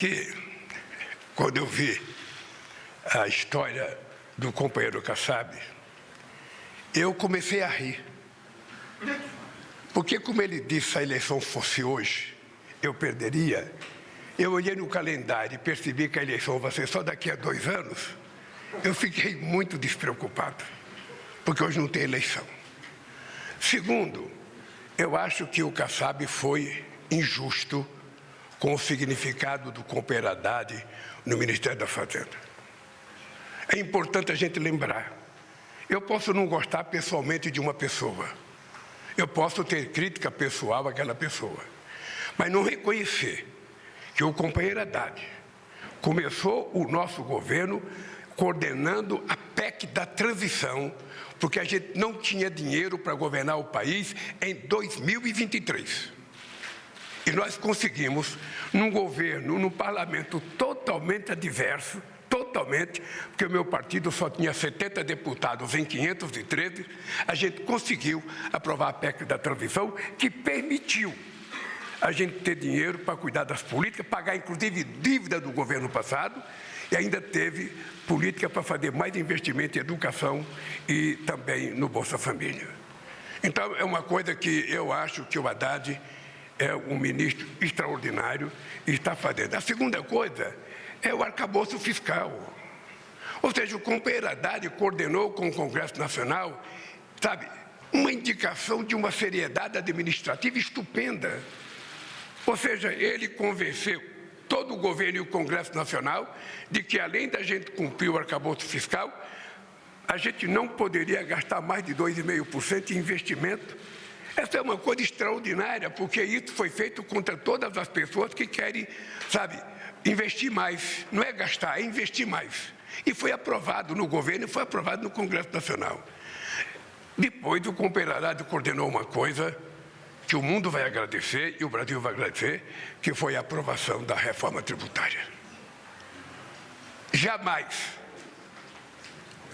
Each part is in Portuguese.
que, quando eu vi a história do companheiro Kassab, eu comecei a rir. Porque, como ele disse, se a eleição fosse hoje, eu perderia. Eu olhei no calendário e percebi que a eleição vai ser só daqui a 2 anos. Eu fiquei muito despreocupado, porque hoje não tem eleição. Segundo, eu acho que o Kassab foi injusto com o significado do companheiro Haddad no Ministério da Fazenda. É importante a gente lembrar. Eu posso não gostar pessoalmente de uma pessoa. Eu posso ter crítica pessoal àquela pessoa. Mas não reconhecer que o companheiro Haddad começou o nosso governo coordenando a PEC da transição, porque a gente não tinha dinheiro para governar o país em 2023. E nós conseguimos, num governo, num parlamento totalmente adverso, totalmente, porque o meu partido só tinha 70 deputados em 513, a gente conseguiu aprovar a PEC da transição, que permitiu a gente ter dinheiro para cuidar das políticas, pagar inclusive dívida do governo passado, e ainda teve política para fazer mais investimento em educação e também no Bolsa Família. Então, é uma coisa que eu acho que o Haddad é um ministro extraordinário e está fazendo. A segunda coisa é o arcabouço fiscal. Ou seja, o companheiro Haddad coordenou com o Congresso Nacional, sabe, uma indicação de uma seriedade administrativa estupenda. Ou seja, ele convenceu todo o governo e o Congresso Nacional de que, além da gente cumprir o arcabouço fiscal, a gente não poderia gastar mais de 2,5% em investimento. Essa é uma coisa extraordinária, porque isso foi feito contra todas as pessoas que querem, sabe, investir mais. Não é gastar, é investir mais. E foi aprovado no governo e foi aprovado no Congresso Nacional. Depois, o companheiro Haddad coordenou uma coisa que o mundo vai agradecer e o Brasil vai agradecer, que foi a aprovação da reforma tributária. Jamais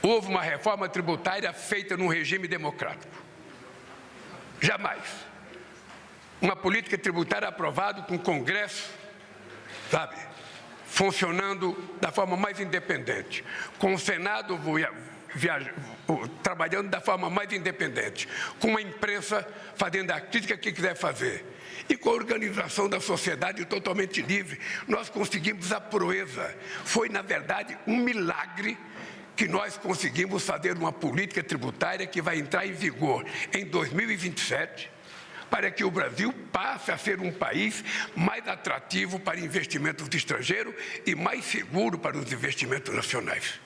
houve uma reforma tributária feita num regime democrático. Jamais. Uma política tributária aprovada com o Congresso, sabe, funcionando da forma mais independente, com o Senado trabalhando da forma mais independente, com a imprensa fazendo a crítica que quiser fazer, e com a organização da sociedade totalmente livre, nós conseguimos a proeza. Foi, na verdade, um milagre que nós conseguimos fazer uma política tributária que vai entrar em vigor em 2027, para que o Brasil passe a ser um país mais atrativo para investimentos estrangeiros e mais seguro para os investimentos nacionais.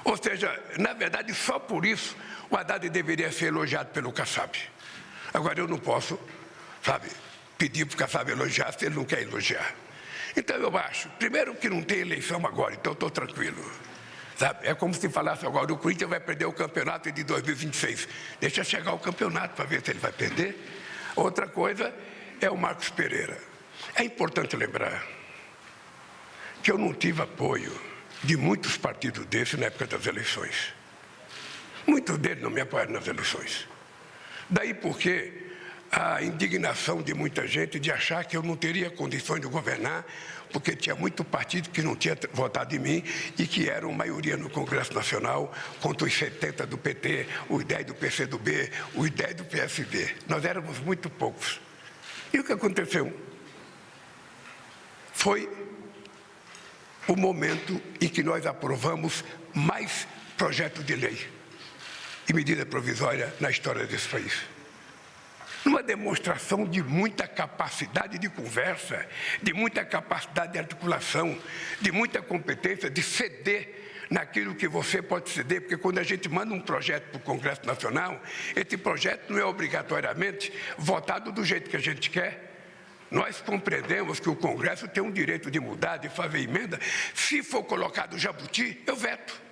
Ou seja, na verdade, só por isso o Haddad deveria ser elogiado pelo Kassab. Agora, eu não posso, sabe, pedir para o Kassab elogiar se ele não quer elogiar. Então, eu acho, primeiro, que não tem eleição agora, então eu estou tranquilo. Sabe? É como se falasse agora, o Corinthians vai perder o campeonato de 2026. Deixa chegar o campeonato para ver se ele vai perder. Outra coisa é o Marcos Pereira. É importante lembrar que eu não tive apoio de muitos partidos desses na época das eleições. Muitos deles não me apoiaram nas eleições. Daí porque a indignação de muita gente de achar que eu não teria condições de governar, porque tinha muito partido que não tinha votado em mim e que eram maioria no Congresso Nacional, contra os 70 do PT, os 10 do PCdoB, os 10 do PSB. Nós éramos muito poucos. E o que aconteceu? Foi o momento em que nós aprovamos mais projetos de lei e medida provisória na história desse país. Numa demonstração de muita capacidade de conversa, de muita capacidade de articulação, de muita competência de ceder naquilo que você pode ceder, porque quando a gente manda um projeto para o Congresso Nacional, esse projeto não é obrigatoriamente votado do jeito que a gente quer. Nós compreendemos que o Congresso tem um direito de mudar, de fazer emenda. Se for colocado jabuti, eu veto.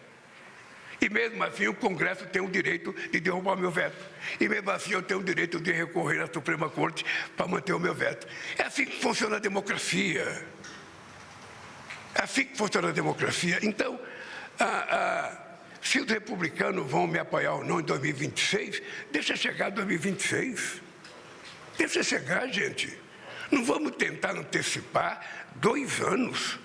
E mesmo assim o Congresso tem o direito de derrubar o meu veto. E mesmo assim eu tenho o direito de recorrer à Suprema Corte para manter o meu veto. É assim que funciona a democracia. É assim que funciona a democracia. Então, se os republicanos vão me apoiar ou não em 2026, deixa chegar 2026. Deixa chegar, gente. Não vamos tentar antecipar 2 anos.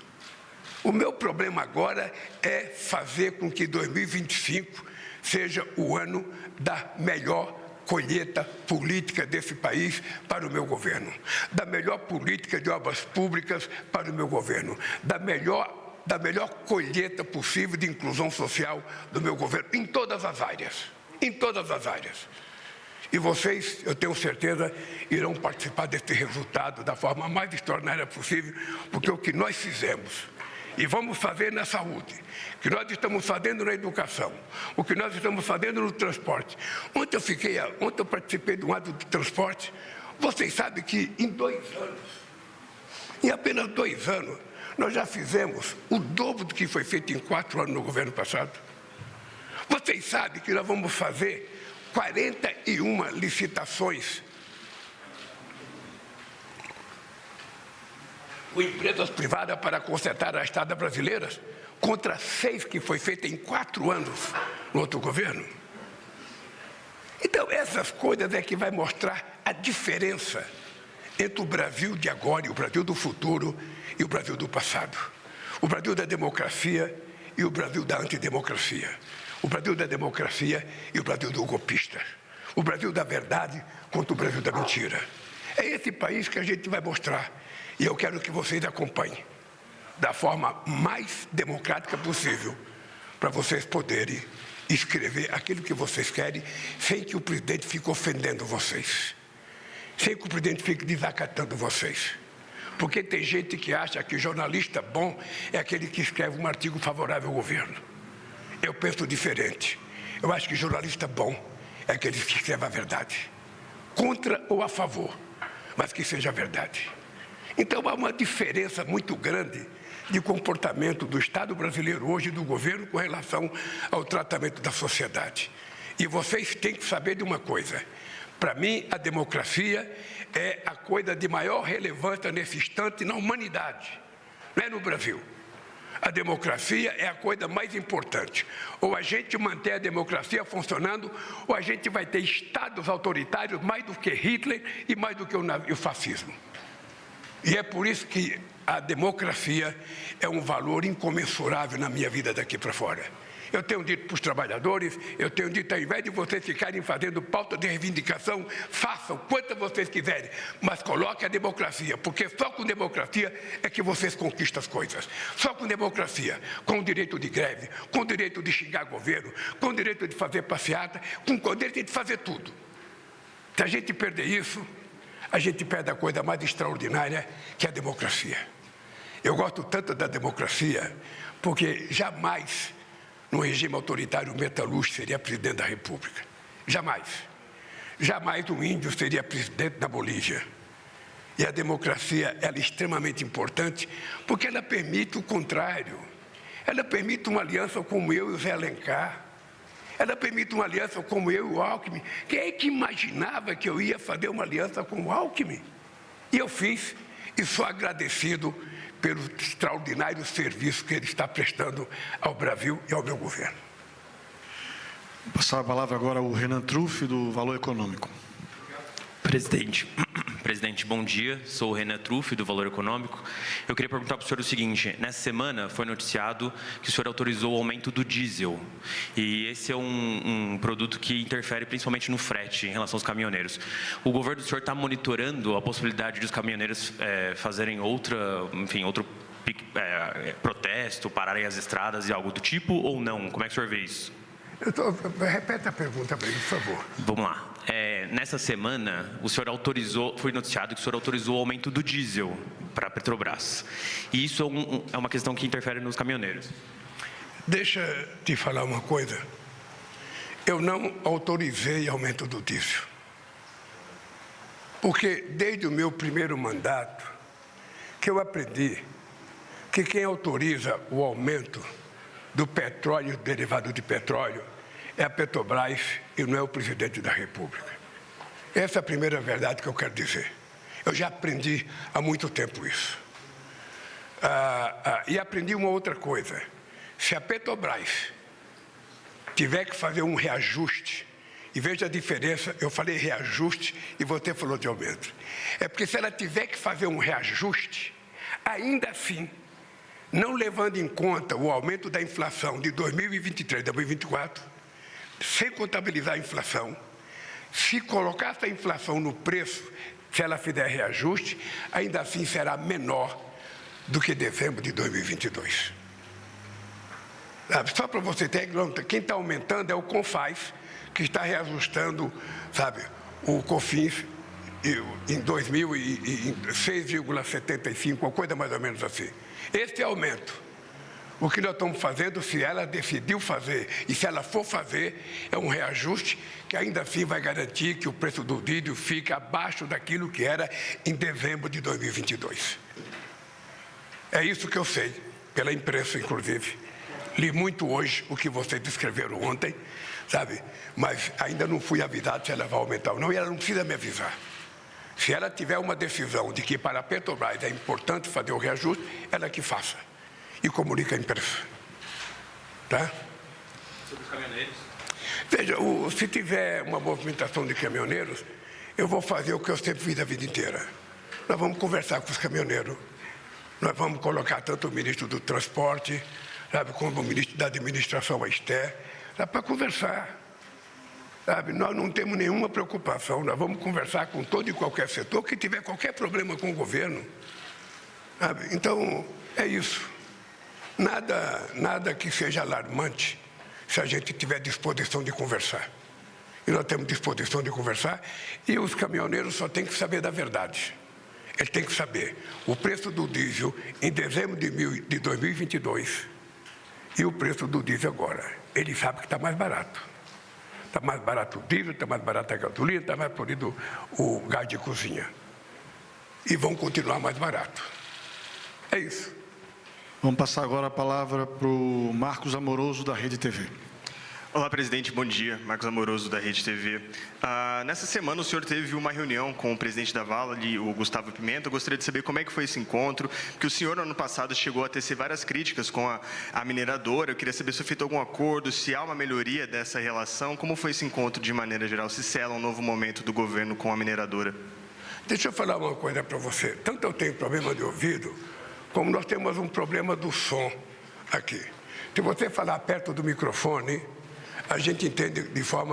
O meu problema agora é fazer com que 2025 seja o ano da melhor colheita política desse país para o meu governo, da melhor política de obras públicas para o meu governo, da melhor colheita possível de inclusão social do meu governo, em todas as áreas, E vocês, eu tenho certeza, irão participar desse resultado da forma mais extraordinária possível, porque o que nós fizemos, e vamos fazer na saúde, o que nós estamos fazendo na educação, o que nós estamos fazendo no transporte. Ontem eu participei de um ato de transporte. Vocês sabem que em 2 anos, em apenas 2 anos, nós já fizemos o dobro do que foi feito em 4 anos no governo passado. Vocês sabem que nós vamos fazer 41 licitações com empresas privadas para consertar as estradas brasileiras, contra 6 que foi feita em 4 anos no outro governo. Então, essas coisas é que vai mostrar a diferença entre o Brasil de agora e o Brasil do futuro e o Brasil do passado. O Brasil da democracia e o Brasil da antidemocracia. O Brasil da democracia e o Brasil do golpista. O Brasil da verdade contra o Brasil da mentira. É esse país que a gente vai mostrar. E eu quero que vocês acompanhem da forma mais democrática possível, para vocês poderem escrever aquilo que vocês querem, sem que o presidente fique ofendendo vocês, sem que o presidente fique desacatando vocês. Porque tem gente que acha que jornalista bom é aquele que escreve um artigo favorável ao governo. Eu penso diferente. Eu acho que jornalista bom é aquele que escreve a verdade, contra ou a favor, mas que seja a verdade. Então, há uma diferença muito grande de comportamento do Estado brasileiro hoje e do governo com relação ao tratamento da sociedade. E vocês têm que saber de uma coisa. Para mim, a democracia é a coisa de maior relevância nesse instante na humanidade, não é no Brasil. A democracia é a coisa mais importante. Ou a gente mantém a democracia funcionando, ou a gente vai ter estados autoritários mais do que Hitler e mais do que o fascismo. E é por isso que a democracia é um valor incomensurável na minha vida daqui para fora. Eu tenho dito para os trabalhadores, eu tenho dito, ao invés de vocês ficarem fazendo pauta de reivindicação, façam quantas vocês quiserem, mas coloquem a democracia, porque só com democracia é que vocês conquistam as coisas. Só com democracia, com o direito de greve, com o direito de xingar governo, com o direito de fazer passeata, com o direito de fazer tudo. Se a gente perder isso, a gente perde a coisa mais extraordinária, que é a democracia. Eu gosto tanto da democracia, porque jamais, no regime autoritário, o metalúrgico seria presidente da República. Jamais. Jamais um índio seria presidente da Bolívia. E a democracia, ela é extremamente importante, porque ela permite o contrário. Ela permite uma aliança como eu e o Zé Alencar. Ela permite uma aliança como eu e o Alckmin. Quem é que imaginava que eu ia fazer uma aliança com o Alckmin? E eu fiz, e sou agradecido pelo extraordinário serviço que ele está prestando ao Brasil e ao meu governo. Vou passar a palavra agora ao Renan Truffi, do Valor Econômico. Presidente, bom dia. Sou o Renan Truffi, do Valor Econômico. Eu queria perguntar para o senhor o seguinte: nessa semana foi noticiado que o senhor autorizou o aumento do diesel. E esse é um produto que interfere principalmente no frete em relação aos caminhoneiros. O governo do senhor está monitorando a possibilidade de os caminhoneiros fazerem outro protesto, pararem as estradas e algo do tipo, ou não? Como é que o senhor vê isso? Repete a pergunta para mim, por favor. Vamos lá. Nessa semana, foi noticiado que o senhor autorizou o aumento do diesel para a Petrobras. E isso é uma questão que interfere nos caminhoneiros. Deixa eu te falar uma coisa. Eu não autorizei aumento do diesel. Porque desde o meu primeiro mandato, que eu aprendi que quem autoriza o aumento do petróleo, derivado de petróleo, é a Petrobras e não é o presidente da República. Essa é a primeira verdade que eu quero dizer. Eu já aprendi há muito tempo isso. E aprendi uma outra coisa. Se a Petrobras tiver que fazer um reajuste E veja a diferença, eu falei reajuste e você falou de aumento. É porque se ela tiver que fazer um reajuste, ainda assim, não levando em conta o aumento da inflação de 2023 a 2024, sem contabilizar a inflação, se colocar essa inflação no preço, se ela fizer reajuste, ainda assim será menor do que dezembro de 2022. Só para você ter, quem está aumentando é o CONFAS, que está reajustando, o COFINS em 6,75, uma coisa mais ou menos assim. Esse aumento, o que nós estamos fazendo, se ela decidiu fazer e se ela for fazer, é um reajuste que ainda assim vai garantir que o preço do diesel fique abaixo daquilo que era em dezembro de 2022. É isso que eu sei, pela imprensa, inclusive. Li muito hoje o que vocês escreveram ontem, mas ainda não fui avisado se ela vai aumentar ou não, e ela não precisa me avisar. Se ela tiver uma decisão de que para a Petrobras é importante fazer o reajuste, ela que faça. E comunica à imprensa. Tá? Sobre os caminhoneiros? Veja, se tiver uma movimentação de caminhoneiros, eu vou fazer o que eu sempre fiz a vida inteira. Nós vamos conversar com os caminhoneiros. Nós vamos colocar tanto o ministro do Transporte, como o ministro da Administração, a Esther, para conversar. Nós não temos nenhuma preocupação, nós vamos conversar com todo e qualquer setor que tiver qualquer problema com o governo. Então, é isso. Nada que seja alarmante se a gente tiver disposição de conversar. E nós temos disposição de conversar, e os caminhoneiros só têm que saber da verdade. Eles têm que saber o preço do diesel em dezembro de 2022 e o preço do diesel agora. Ele sabe que está mais barato. Está mais barato o diesel, está mais barato a gasolina, está mais polido o gás de cozinha. E vão continuar mais barato. É isso. Vamos passar agora a palavra para o Marcos Amoroso, da Rede TV. Olá, presidente, bom dia. Marcos Amoroso, da Rede TV. Nessa semana, o senhor teve uma reunião com o presidente da Vale, o Gustavo Pimenta. Eu gostaria de saber como é que foi esse encontro, porque o senhor, no ano passado, chegou a tecer várias críticas com a mineradora. Eu queria saber se foi feito algum acordo, se há uma melhoria dessa relação. Como foi esse encontro, de maneira geral? Se sela um novo momento do governo com a mineradora? Deixa eu falar uma coisa para você. Tanto eu tenho problema de ouvido, como nós temos um problema do som aqui. Se você falar perto do microfone, a gente entende de forma